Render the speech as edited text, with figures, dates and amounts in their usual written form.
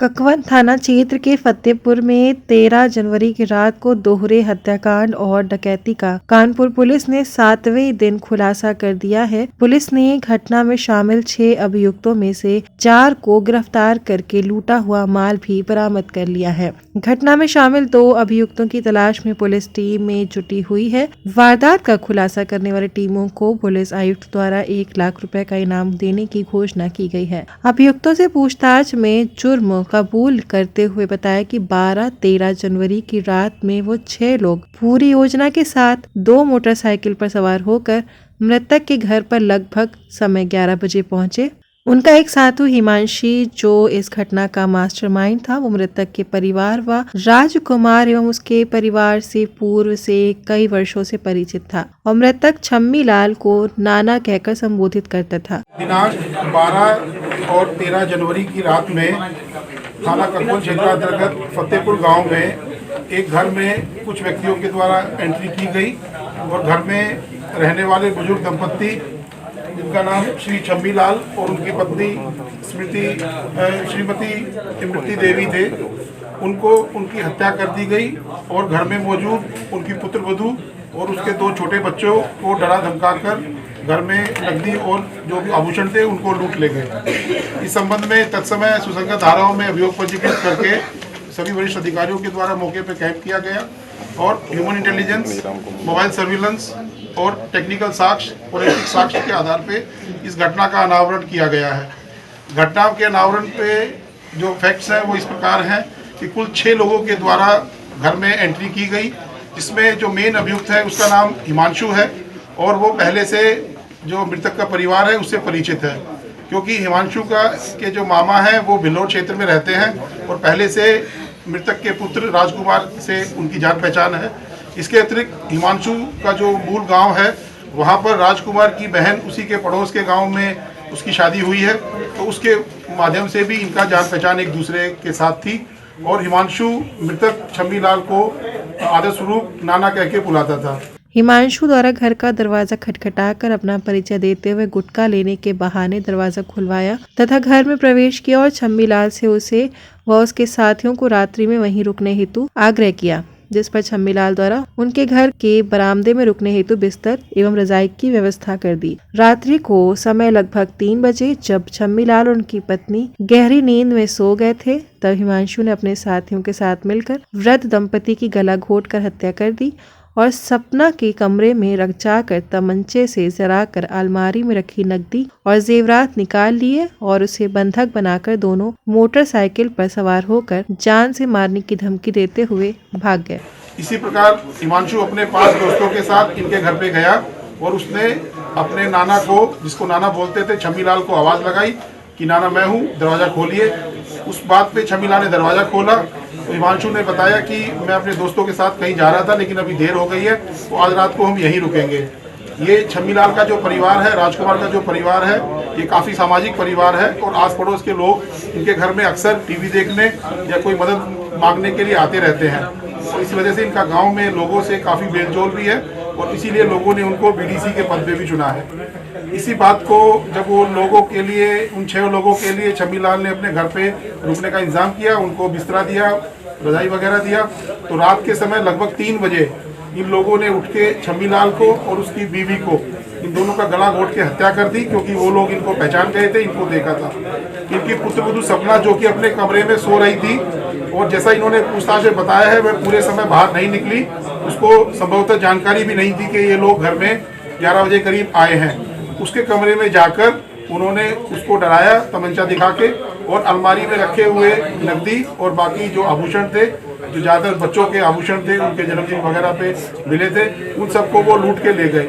ककवन थाना क्षेत्र के फतेहपुर में 13 जनवरी की रात को दोहरे हत्याकांड और डकैती का कानपुर पुलिस ने 7वें दिन खुलासा कर दिया है। पुलिस ने घटना में शामिल 6 अभियुक्तों में से 4 को गिरफ्तार करके लूटा हुआ माल भी बरामद कर लिया है। घटना में शामिल 2 अभियुक्तों की तलाश में पुलिस टीम में जुटी हुई है। वारदात का खुलासा करने वाली टीमों को पुलिस आयुक्त द्वारा 1 लाख रुपए का इनाम देने की घोषणा की गई है। अभियुक्तों से पूछताछ में जुर्म कबूल करते हुए बताया कि 12-13 जनवरी की रात में वो 6 लोग पूरी योजना के साथ 2 मोटरसाइकिल पर सवार होकर मृतक के घर पर लगभग समय 11 बजे पहुंचे। उनका एक साथी हिमांशी जो इस घटना का मास्टरमाइंड था, वो मृतक के परिवार व राजकुमार एवं उसके परिवार से पूर्व से कई वर्षों से परिचित था और मृतक छम्मी लाल को नाना कहकर संबोधित करता था। दिनांक 12 और 13 जनवरी की रात में थाना ककवन क्षेत्र अंतर्गत फतेहपुर गांव में एक घर में कुछ व्यक्तियों के द्वारा एंट्री की गई और घर में रहने वाले बुजुर्ग दंपत्ति जिनका नाम श्री छम्मी लाल और उनकी पत्नी श्रीमती इमरती देवी थे, उनको उनकी हत्या कर दी गई और घर में मौजूद उनकी पुत्रवधू और उसके 2 छोटे बच्चों को डरा धमकाकर घर में नकदी और जो भी आभूषण थे उनको लूट ले गए। इस संबंध में तत्समय सुसंगत धाराओं में अभियोग पंजीकृत करके सभी वरिष्ठ अधिकारियों के द्वारा मौके पर कैंप किया गया और ह्यूमन इंटेलिजेंस, मोबाइल सर्विलेंस और टेक्निकल साक्ष्य, फोरेंसिक साक्ष्य के आधार पे इस घटना का अनावरण किया गया है। घटना के अनावरण पे जो फैक्ट्स हैं वो इस प्रकार हैं कि कुल 6 लोगों के द्वारा घर में एंट्री की गई, जिसमें जो मेन अभियुक्त है उसका नाम हिमांशु है और वो पहले से जो मृतक का परिवार है उससे परिचित है, क्योंकि हिमांशु के जो मामा हैं वो भिल्लोर क्षेत्र में रहते हैं और पहले से मृतक के पुत्र राजकुमार से उनकी जान पहचान है। इसके अतिरिक्त हिमांशु का जो मूल गांव है वहां पर राजकुमार की बहन उसी के पड़ोस के गांव में उसकी शादी हुई है, तो उसके माध्यम से भी इनका जान पहचान एक दूसरे के साथ थी और हिमांशु मृतक छम्मी लाल को आदर स्वरूप नाना कह के बुलाता था। हिमांशु द्वारा घर का दरवाजा खटखटाकर अपना परिचय देते हुए गुटखा लेने के बहाने दरवाजा खुलवाया तथा घर में प्रवेश किया और छम्मी लाल से उसे व उसके साथियों को रात्रि में वहीं रुकने हेतु आग्रह किया, जिस पर छम्मी लाल द्वारा उनके घर के बरामदे में रुकने हेतु बिस्तर एवं रजाई की व्यवस्था कर दी। रात्रि को समय लगभग 3 बजे जब छम्मी लाल और उनकी पत्नी गहरी नींद में सो गए थे, तब हिमांशु ने अपने साथियों के साथ मिलकर वृद्ध दंपति की गला घोंटकर हत्या कर दी और सपना के कमरे में रख जाकर तमंचे से जराकर अलमारी में रखी नकदी और जेवरात निकाल लिए और उसे बंधक बनाकर दोनों मोटरसाइकिल पर सवार होकर जान से मारने की धमकी देते हुए भाग गए। इसी प्रकार हिमांशु अपने 5 दोस्तों के साथ इनके घर पे गया और उसने अपने नाना को, जिसको नाना बोलते थे, छम्मी लाल को आवाज़ लगाई कि नाना मैं हूँ, दरवाज़ा खोलिए। उस बात पे छम्मी लाल ने दरवाज़ा खोला तो हिमांशु ने बताया कि मैं अपने दोस्तों के साथ कहीं जा रहा था लेकिन अभी देर हो गई है, तो आज रात को हम यहीं रुकेंगे। ये छम्मी लाल का जो परिवार है, राजकुमार का जो परिवार है, ये काफ़ी सामाजिक परिवार है और आस पड़ोस के लोग इनके घर में अक्सर टीवी देखने या कोई मदद मांगने के लिए आते रहते हैं और इस वजह से इनका गाँव में लोगों से काफ़ी मेलजोल भी है और इसीलिए लोगों ने उनको बीडीसी के पद पे भी चुना है। इसी बात को जब वो लोगों के लिए, उन 6 लोगों के लिए छम्मी लाल ने अपने घर पे रुकने का इंतजाम किया, उनको बिस्तरा दिया, रजाई वगैरह दिया, तो रात के समय लगभग 3 बजे इन लोगों ने उठ के छम्मी लाल को और उसकी बीवी को, इन दोनों का गला घोंट के हत्या कर दी, क्योंकि वो लोग इनको पहचान गए थे, इनको देखा था। इनकी पुत्रवधू सपना जो कि अपने कमरे में सो रही थी और जैसा इन्होंने पूछताछ में बताया है वह पूरे समय बाहर नहीं निकली, उसको संभवतः जानकारी भी नहीं थी कि ये लोग घर में 11 बजे करीब आए हैं। उसके कमरे में जाकर उन्होंने उसको डराया तमंचा दिखा के और अलमारी में रखे हुए नकदी और बाकी जो आभूषण थे, जो ज़्यादातर बच्चों के आभूषण थे, उनके जन्मदिन वगैरह पे मिले थे, उन सबको वो लूट के ले गए।